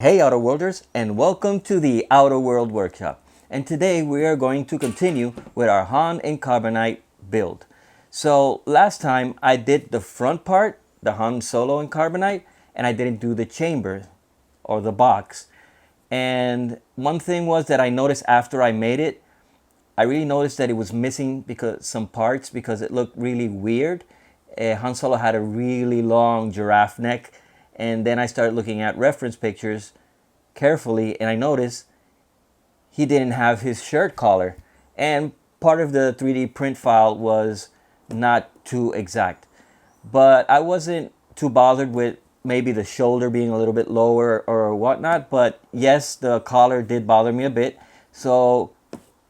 Hey Outer Worlders, and welcome to the Outer World Workshop. And today we are going to continue with our Han in Carbonite build. So last time I did the front part, the Han Solo in Carbonite, and I didn't do the chamber or the box. And one thing was that I noticed after I made it, I really noticed that it was missing some parts because it looked really weird. Han Solo had a really long giraffe neck. And then I started looking at reference pictures carefully, and I noticed he didn't have his shirt collar. And part of the 3D print file was not too exact. But I wasn't too bothered with maybe the shoulder being a little bit lower or whatnot. But yes, the collar did bother me a bit. So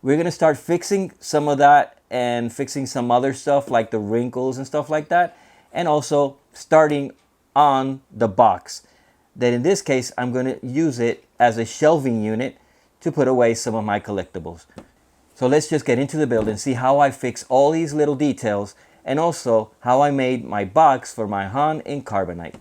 we're going to start fixing some of that and fixing some other stuff like the wrinkles and stuff like that. And also starting on the box. That in this case, I'm going to use it as a shelving unit to put away some of my collectibles. So let's just get into the build and see how I fix all these little details and also how I made my box for my Han in Carbonite.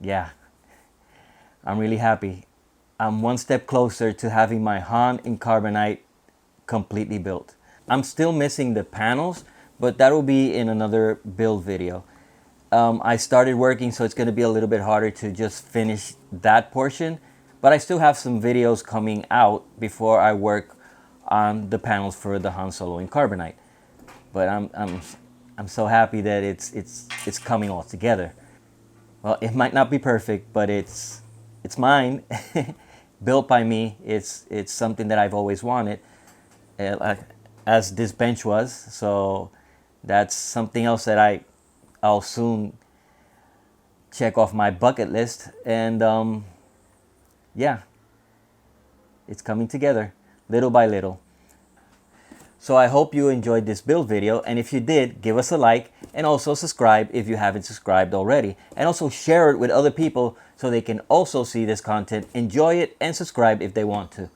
Yeah, I'm really happy. I'm one step closer to having my Han in Carbonite completely built. I'm still missing the panels, but that will be in another build video. I started working, so it's going to be a little bit harder to just finish that portion. But I still have some videos coming out before I work on the panels for the Han Solo in Carbonite. But I'm so happy that it's coming all together. Well, it might not be perfect, but it's mine, built by me. It's something that I've always wanted, as this bench was. So that's something else that I'll soon check off my bucket list. And yeah, it's coming together little by little. So I hope you enjoyed this build video, and if you did, give us a like and also subscribe if you haven't subscribed already, and also share it with other people so they can also see this content, enjoy it, and subscribe if they want to.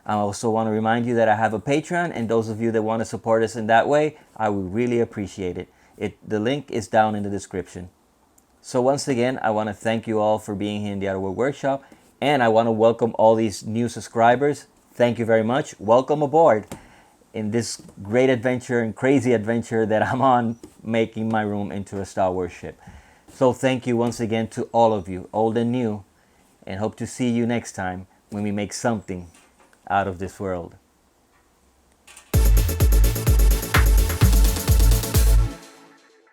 I also want to remind you that I have a Patreon, and those of you that want to support us in that way, I would really appreciate it. The link is down in the description. So once again, I want to thank you all for being here in the Outer World Workshop, and I want to welcome all these new subscribers. Thank you very much. Welcome aboard in this great adventure and crazy adventure that I'm on, making my room into a Star Wars ship. So thank you once again to all of you, old and new, and hope to see you next time when we make something out of this world.